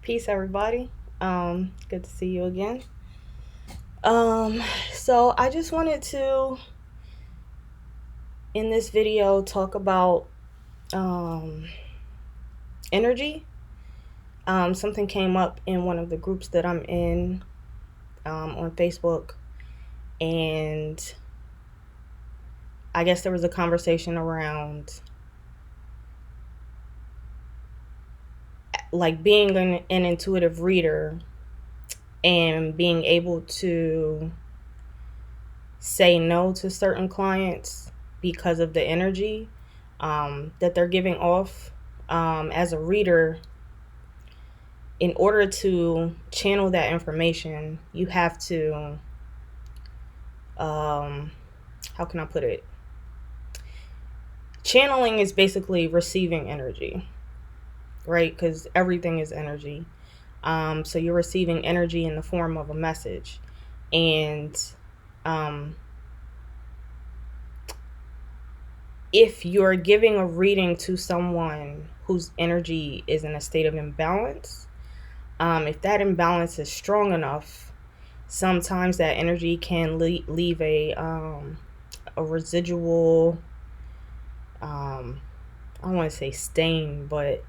Peace, everybody. Good to see you again. Um, so I just wanted to, in this video, talk about um, energy. Something came up in one of the groups that I'm in on Facebook, and I guess there was a conversation around like being an intuitive reader and being able to say no to certain clients because of the energy that they're giving off. As a reader, in order to channel that information, you have to, how can I put it? Channeling is basically receiving energy, right? Because everything is energy. So you're receiving energy in the form of a message. And if you're giving a reading to someone whose energy is in a state of imbalance, if that imbalance is strong enough, sometimes that energy can leave a residual, I don't want to say stain, but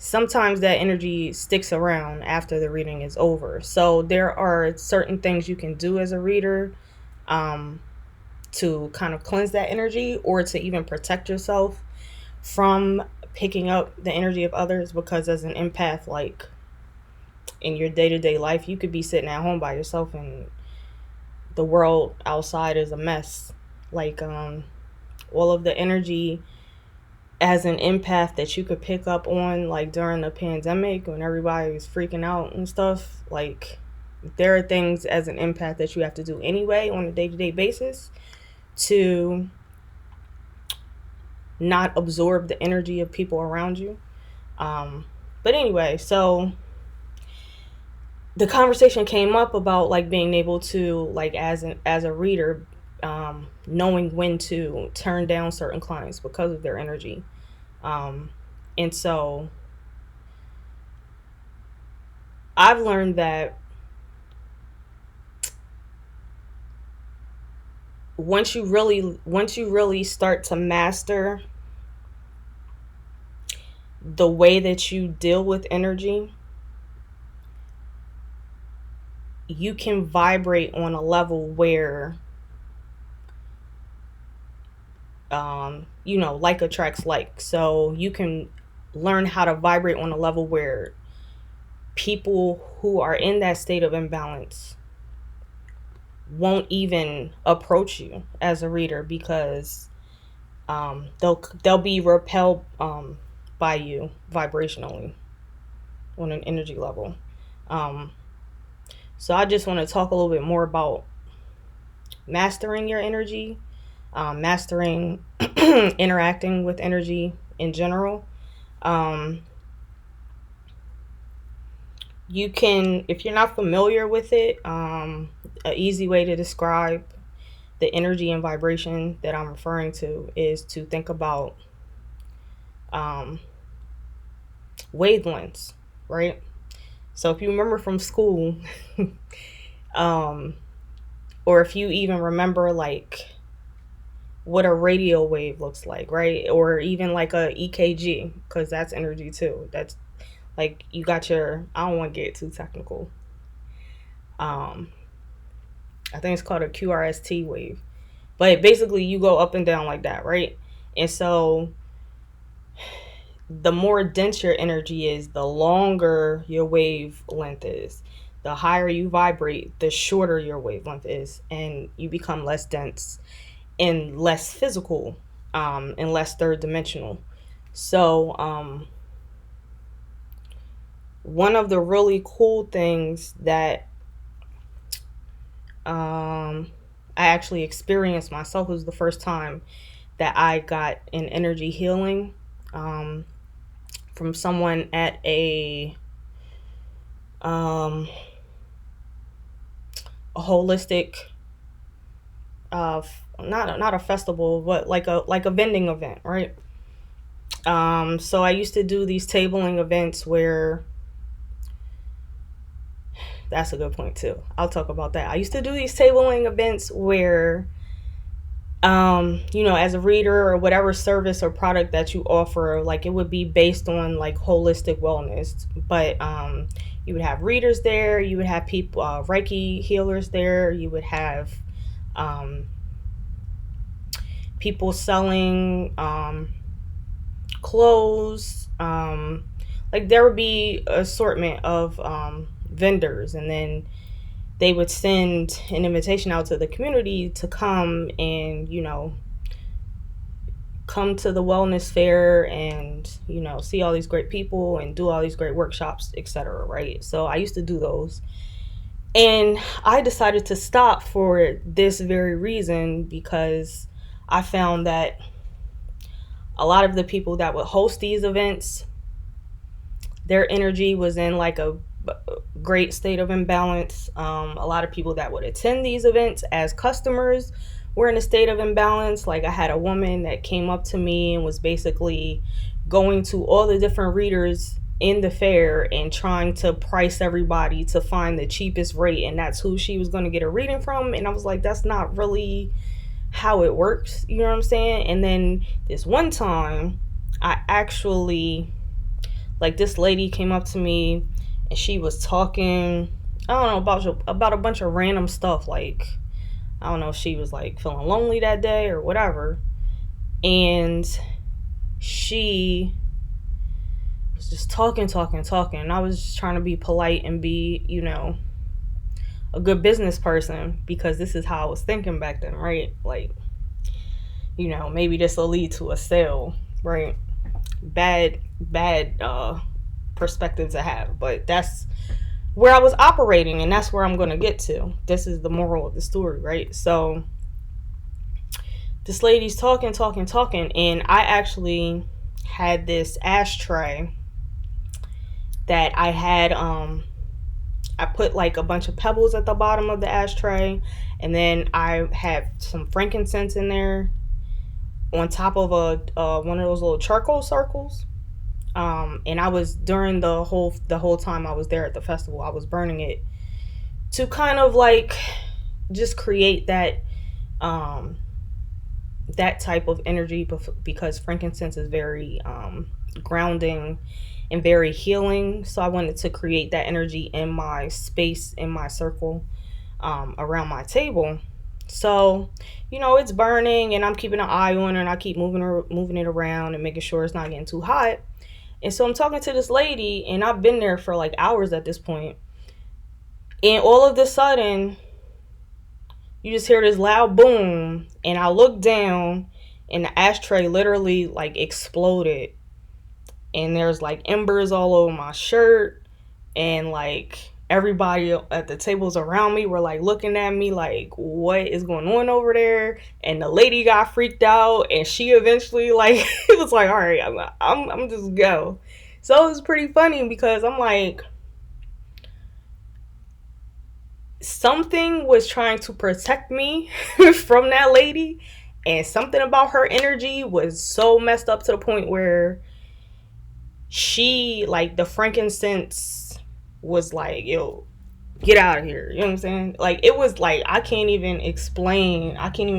sometimes that energy sticks around after the reading is over. So there are certain things you can do as a reader to kind of cleanse that energy, or to even protect yourself from picking up the energy of others, because as an empath, like in your day-to-day life, you could be sitting at home by yourself and the world outside is a mess. Like all of the energy as an empath that you could pick up on, like during the pandemic when everybody was freaking out and stuff, like there are things as an empath that you have to do anyway on a day-to-day basis to not absorb the energy of people around you. But anyway, so the conversation came up about like being able to, like, as a reader, knowing when to turn down certain clients because of their energy. And so I've learned that once you really start to master the way that you deal with energy, you can vibrate on a level where like attracts like. So you can learn how to vibrate on a level where people who are in that state of imbalance won't even approach you as a reader, because they'll be repelled by you vibrationally on an energy level. So I just want to talk a little bit more about mastering your energy, mastering interacting with energy in general. You can, if you're not familiar with it, an easy way to describe the energy and vibration that I'm referring to is to think about wavelengths, right? So if you remember from school, or if you even remember like what a radio wave looks like, right? Or even like a EKG, because that's energy too. That's like you got your, I don't want to get too technical. I think it's called a QRST wave. But basically you go up and down like that, right? And so the more dense your energy is, the longer your wavelength is. The higher you vibrate, the shorter your wavelength is, and you become less dense and less physical, and less third dimensional. So one of the really cool things that I actually experienced myself was the first time that I got an energy healing from someone at a holistic, not a festival, but like a vending event, right? So I used to do these tabling events where that's a good point too. I'll talk about that. I used to do these tabling events where, as a reader or whatever service or product that you offer, like it would be based on like holistic wellness. But you would have readers there, you would have people, Reiki healers there, you would have um, people selling clothes. Like there would be assortment of vendors, and then they would send an invitation out to the community to come and come to the wellness fair and see all these great people and do all these great workshops, etc. Right? So I used to do those, and I decided to stop for this very reason, because I found that a lot of the people that would host these events, their energy was in like a great state of imbalance. A lot of people that would attend these events as customers were in a state of imbalance. Like I had a woman that came up to me and was basically going to all the different readers in the fair and trying to price everybody to find the cheapest rate, and that's who she was going to get a reading from. And I was like, that's not really how it works, you know what I'm saying? And then this one time, I actually, like, this lady came up to me and she was talking, I don't know, about a bunch of random stuff. Like, I don't know if she was like feeling lonely that day or whatever, and she was just talking, and I was just trying to be polite and be, a good business person, because this is how I was thinking back then, right? Like, maybe this will lead to a sale, right? Bad perspective to have, but that's where I was operating, and that's where I'm going to get to. This is the moral of the story, right? So this lady's talking, and I actually had this ashtray that I had, I put like a bunch of pebbles at the bottom of the ashtray, and then I had some frankincense in there on top of one of those little charcoal circles. And I was, during the whole time I was there at the festival, I was burning it to kind of like just create that that type of energy, because frankincense is very grounding and very healing. So I wanted to create that energy in my space, in my circle, around my table. So, it's burning, and I'm keeping an eye on it, and I keep moving it around and making sure it's not getting too hot. And so I'm talking to this lady, and I've been there for like hours at this point. And all of a sudden, you just hear this loud boom, and I look down, and the ashtray literally like exploded. And there's like embers all over my shirt, and like everybody at the tables around me were like looking at me like, what is going on over there? And the lady got freaked out, and she eventually like it was like, all right, I'm just go. So it was pretty funny, because I'm like, something was trying to protect me from that lady, and something about her energy was so messed up to the point where she, like, the frankincense was like, yo, get out of here. You know what I'm saying? Like, it was like, I can't even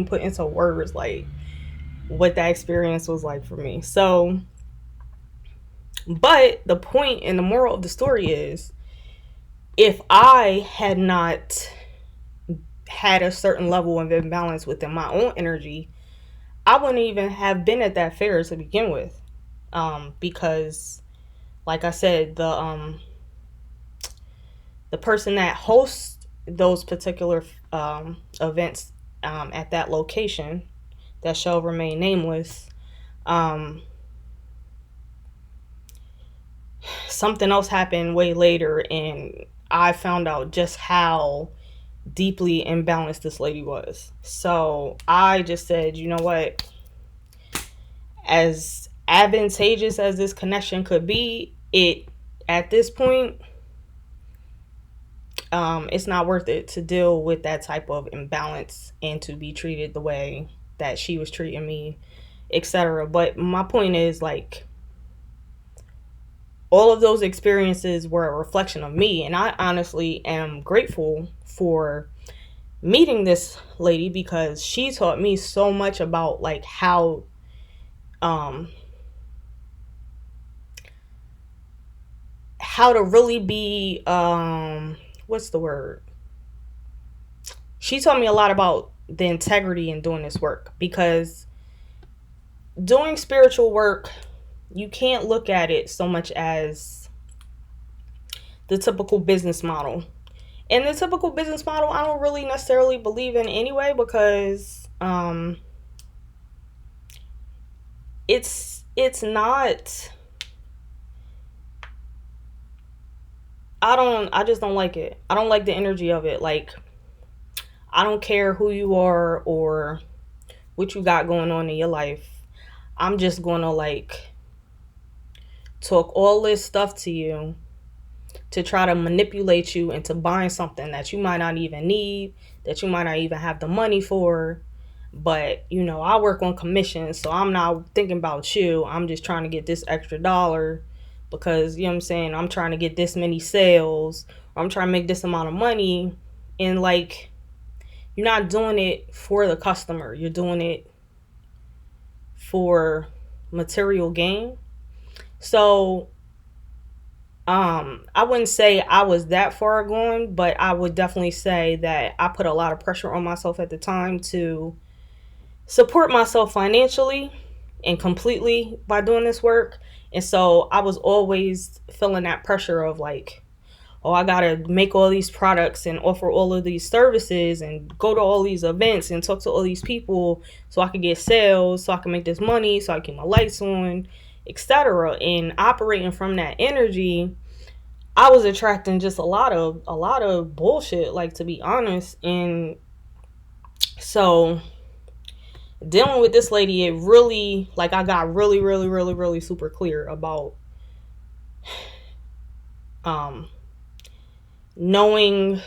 put into words like what that experience was like for me. So, but the point and the moral of the story is, if I had not had a certain level of imbalance within my own energy, I wouldn't even have been at that fair to begin with. Because, like I said, the person that hosts those particular events at that location, that shall remain nameless, something else happened way later, and I found out just how deeply imbalanced this lady was. So I just said, you know what? As advantageous as this connection could be, at this point, it's not worth it to deal with that type of imbalance and to be treated the way that she was treating me, etc. But my point is, like, all of those experiences were a reflection of me. And I honestly am grateful for meeting this lady, because she taught me so much about like um how to really be what's the word? She taught me a lot about the integrity in doing this work, because doing spiritual work, you can't look at it so much as the typical business model. And the typical business model, I don't really necessarily believe in anyway, because it's not, I just don't like it. I don't like the energy of it. Like, I don't care who you are or what you got going on in your life. I'm just going to like talk all this stuff to you to try to manipulate you into buying something that you might not even need, that you might not even have the money for. But, you know, I work on commission, so I'm not thinking about you. I'm just trying to get this extra dollar because, you know what I'm saying, I'm trying to get this many sales, or I'm trying to make this amount of money. And like, you're not doing it for the customer. You're doing it for material gain. So I wouldn't say I was that far gone, but I would definitely say that I put a lot of pressure on myself at the time to support myself financially and completely by doing this work. And so I was always feeling that pressure of like, oh, I gotta make all these products and offer all of these services and go to all these events and talk to all these people so I can get sales, so I can make this money, so I can keep my lights on, etc. And operating from that energy, I was attracting just a lot of bullshit, like, to be honest. And so dealing with this lady, it really, like, I got really super clear about knowing,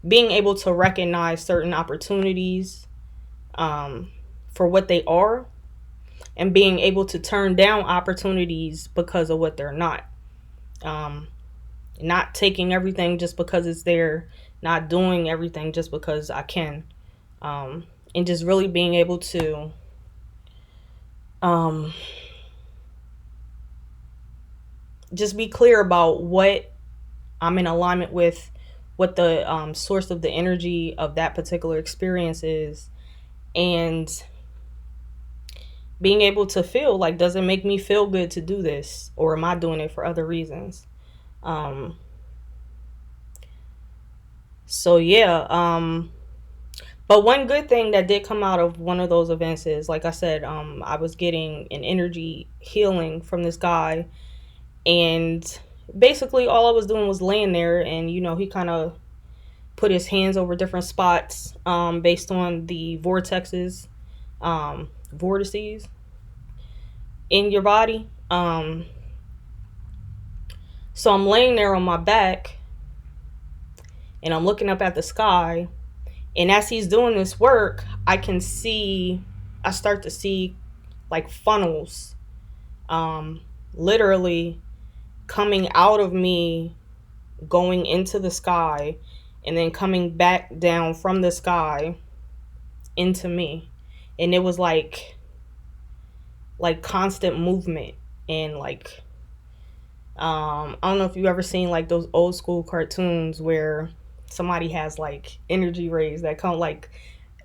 being able to recognize certain opportunities for what they are, and being able to turn down opportunities because of what they're not. Not taking everything just because it's there, not doing everything just because I can, and just really being able to just be clear about what I'm in alignment with, what the source of the energy of that particular experience is, and being able to feel like, does it make me feel good to do this, or am I doing it for other reasons? So yeah, but one good thing that did come out of one of those events is, like I said, I was getting an energy healing from this guy, and basically all I was doing was laying there, and you know, he kind of put his hands over different spots based on the vortices in your body. So I'm laying there on my back and I'm looking up at the sky, and as he's doing this work, I start to see like funnels literally coming out of me, going into the sky, and then coming back down from the sky into me. And it was like constant movement. And like, I don't know if you've ever seen like those old school cartoons where somebody has like energy rays that come, like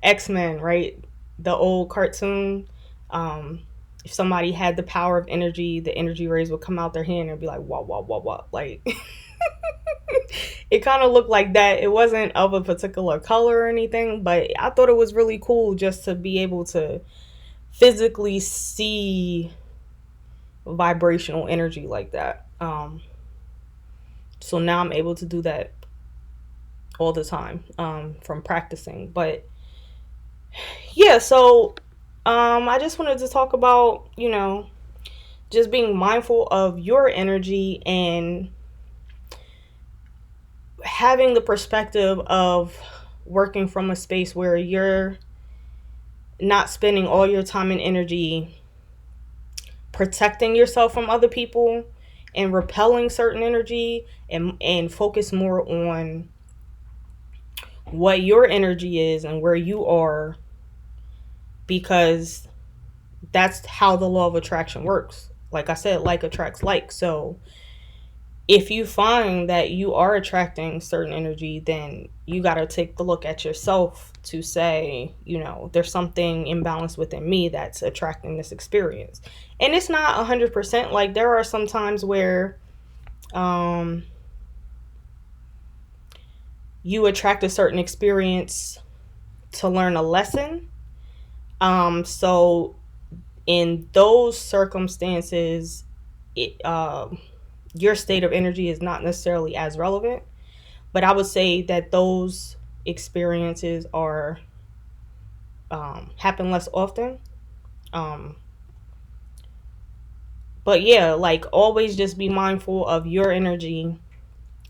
X-Men, right? The old cartoon. If somebody had the power of energy, the energy rays would come out their hand and be like, wah, wah, wah, wah. Like, it kind of looked like that. It wasn't of a particular color or anything, but I thought it was really cool just to be able to physically see vibrational energy like that. So now I'm able to do that all the time from practicing. But yeah, so I just wanted to talk about, you know, just being mindful of your energy and having the perspective of working from a space where you're not spending all your time and energy protecting yourself from other people and repelling certain energy, and focus more on what your energy is and where you are, because that's how the law of attraction works. Like I said, like attracts like. So if you find that you are attracting certain energy, then you got to take a look at yourself to say, there's something imbalanced within me that's attracting this experience. And it's not 100%. Like, there are some times where you attract a certain experience to learn a lesson. So in those circumstances, your state of energy is not necessarily as relevant. But I would say that those experiences are happen less often. But yeah, like, always just be mindful of your energy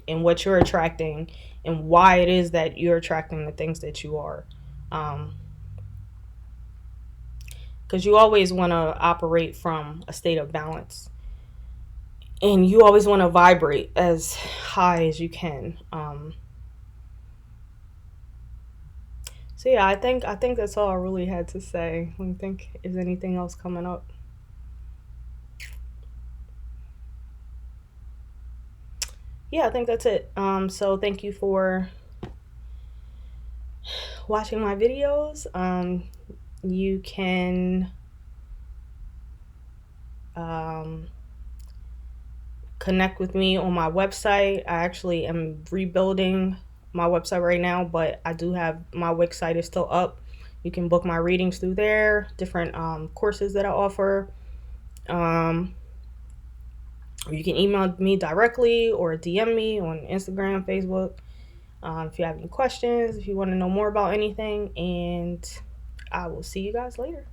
and what you're attracting and why it is that you're attracting the things that you are. Because you always want to operate from a state of balance. And you always want to vibrate as high as you can. So yeah, I think that's all I really had to say. Let me think. Is anything else coming up? Yeah, I think that's it. So thank you for watching my videos. You can connect with me on my website. I actually am rebuilding my website right now, but I do have my website is still up. You can book my readings through there, different courses that I offer. Or you can email me directly or DM me on Instagram, Facebook, if you have any questions, if you want to know more about anything. And I will see you guys later.